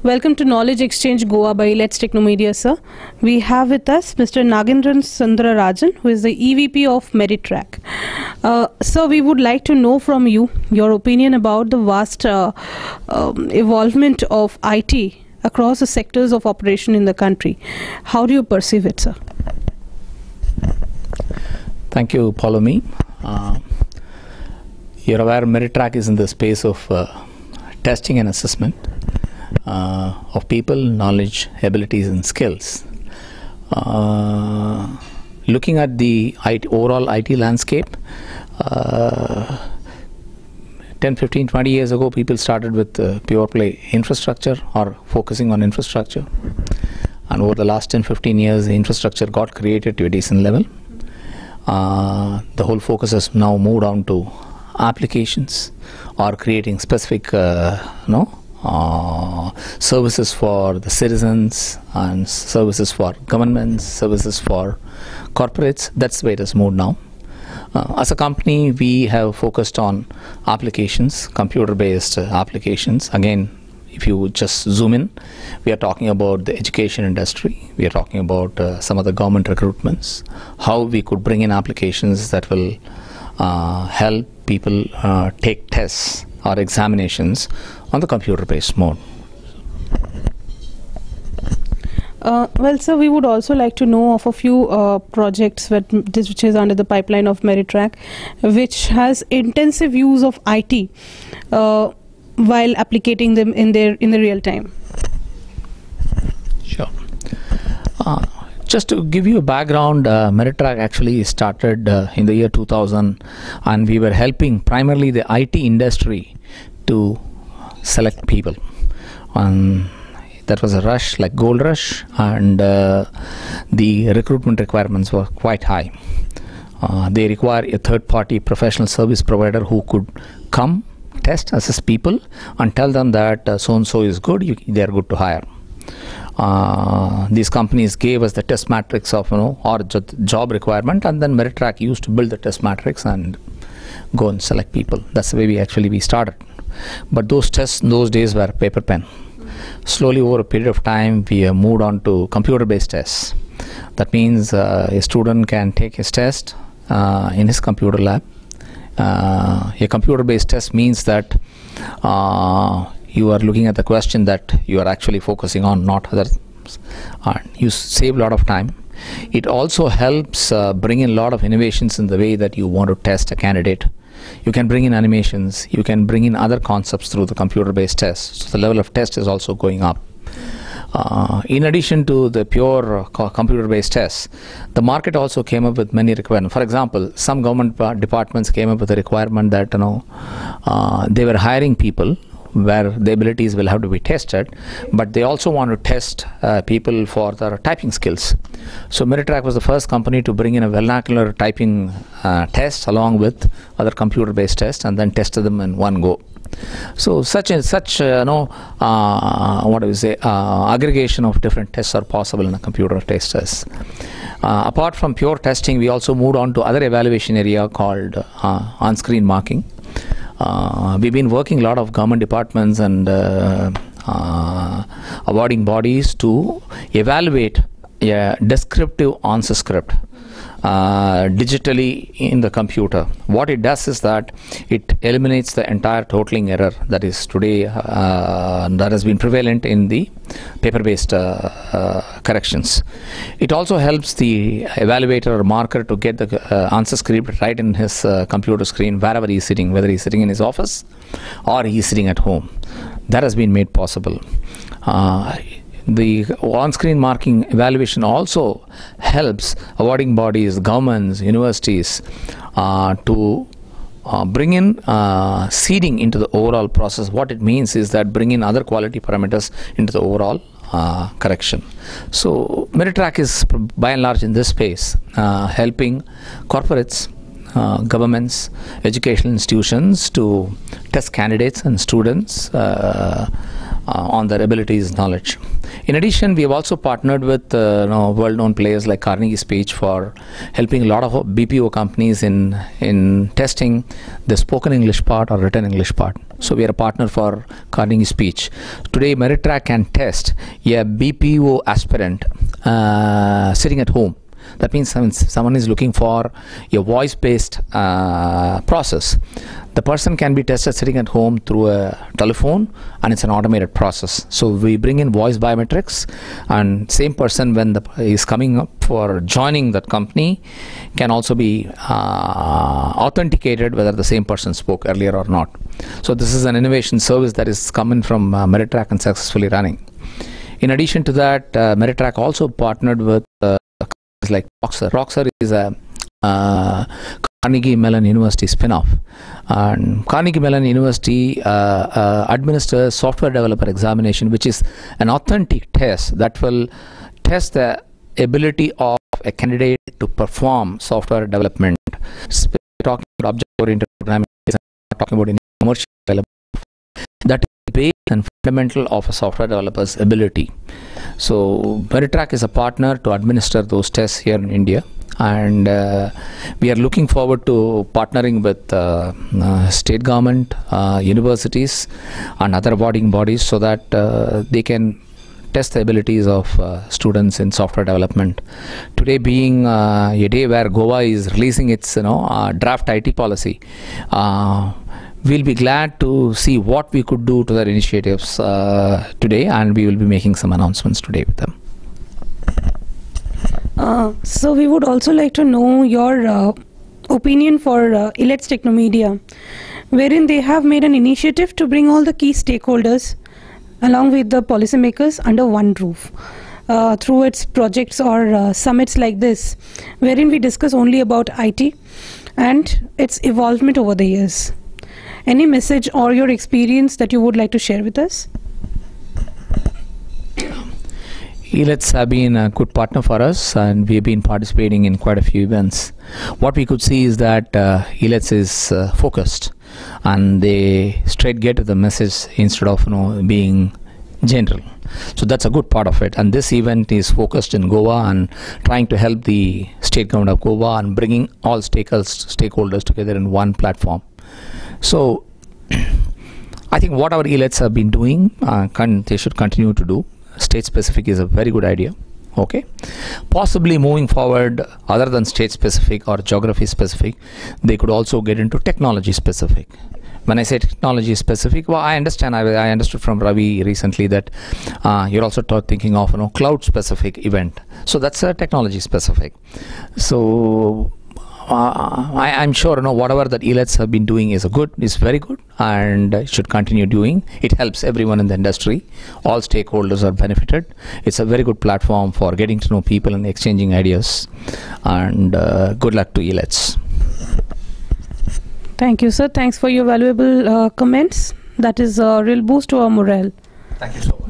Welcome to Knowledge Exchange Goa by Elets Technomedia, sir. We have with us Mr. Nagendran Sundararajan, who is the EVP of MeritTrac. Sir, we would like to know from you your opinion about the vast evolvement of IT across the sectors of operation in the country. How do you perceive it, sir? Thank you, Paulomi. You're aware MeritTrac is in the space of testing and assessment of people, knowledge, abilities and skills. Looking at the overall IT landscape, 10, 15, 20 years ago, people started with pure play infrastructure or focusing on infrastructure. And over the last 10, 15 years, the infrastructure got created to a decent level. The whole focus has now moved on to applications or creating specific services for the citizens and services for governments, services for corporates. That's the way it has moved now. As a company, we have focused on applications, computer-based applications. Again, if you just zoom in, we are talking about the education industry. We are talking about some of the government recruitments, how we could bring in applications that will help people take tests or examinations on the computer-based mode. Well, sir, we would also like to know of a few projects which is under the pipeline of MeritTrac, which has intensive use of IT while applicating them in the real time. Sure. Just to give you a background, MeritTrac actually started in the year 2000, and we were helping primarily the IT industry to select people. That was a rush, like gold rush, and the recruitment requirements were quite high. They require a third-party professional service provider who could come, test, assess people, and tell them that so-and-so is good, they are good to hire. These companies gave us the test matrix of or job requirement, and then MeritTrac used to build the test matrix and go and select people. That's the way we started. But those tests in those days were paper pen. Slowly over a period of time, we have moved on to computer-based tests. That means a student can take his test in his computer lab. A computer-based test means that you are looking at the question that you are actually focusing on, not others. You save a lot of time. It also helps bring in a lot of innovations in the way that you want to test a candidate. You can bring in animations, you can bring in other concepts through the computer-based tests. So the level of test is also going up. In addition to the pure computer-based tests, the market also came up with many requirements. For example, some government departments came up with a requirement that they were hiring people where the abilities will have to be tested, but they also want to test people for their typing skills. So MeritTrac was the first company to bring in a vernacular typing test along with other computer-based tests, and then tested them in one go. So aggregation of different tests are possible in a computer test. Apart from pure testing, we also moved on to other evaluation area called on-screen marking. We've been working a lot of government departments and awarding bodies to evaluate a descriptive answer script digitally in the computer. What it does is that it eliminates the entire totaling error that is today that has been prevalent in the paper-based corrections. It also helps the evaluator or marker to get the answer script right in his computer screen wherever he is sitting, whether he is sitting in his office or he is sitting at home. That has been made possible. The on-screen marking evaluation also helps awarding bodies, governments, universities to bring in seeding into the overall process. What it means is that bring in other quality parameters into the overall correction. So MeritTrac is by and large in this space helping corporates, governments, educational institutions to test candidates and students on their abilities, knowledge. In addition, we have also partnered with world-known players like Carnegie Speech for helping a lot of BPO companies in testing the spoken English part or written English part. So we are a partner for Carnegie Speech. Today, MeritTrac can test a BPO aspirant sitting at home. That means someone is looking for a voice-based process. The person can be tested sitting at home through a telephone, and it's an automated process. So we bring in voice biometrics, and same person when is coming up for joining that company can also be authenticated whether the same person spoke earlier or not. So this is an innovation service that is coming from MeritTrac and successfully running. In addition to that, MeritTrac also partnered with like Roxer. Roxer is a Carnegie Mellon University spin-off, and Carnegie Mellon University administers software developer examination, which is an authentic test that will test the ability of a candidate to perform software development. We're talking about object-oriented programming, not talking about any commercial development. That is base and fundamental of a software developer's ability. So MeritTrac is a partner to administer those tests here in India, and we are looking forward to partnering with state government, universities and other awarding bodies so that they can test the abilities of students in software development. Today being a day where Goa is releasing its draft IT policy, we'll be glad to see what we could do to their initiatives today, and we will be making some announcements today with them. So we would also like to know your opinion for elets Technomedia, wherein they have made an initiative to bring all the key stakeholders along with the policymakers under one roof through its projects or summits like this, wherein we discuss only about IT and its evolvement over the years. Any message or your experience that you would like to share with us? Elets have been a good partner for us, and we have been participating in quite a few events. What we could see is that Elets is focused, and they straight get to the message instead of being general. So that's a good part of it. And this event is focused in Goa and trying to help the state government of Goa and bringing all stakeholders together in one platform. So I think what our elets have been doing, they should continue to do. State specific is a very good idea. Okay, possibly moving forward, other than state specific or geography specific, they could also get into technology specific. When I say technology specific, well, I understand. I understood from Ravi recently that you're also thinking of cloud specific event. So that's a technology specific. So I'm sure whatever that elets have been doing is very good, and should continue doing. It helps everyone in the industry. All stakeholders are benefited. It's a very good platform for getting to know people and exchanging ideas. And good luck to elets. Thank you, sir. Thanks for your valuable comments. That is a real boost to our morale. Thank you so much.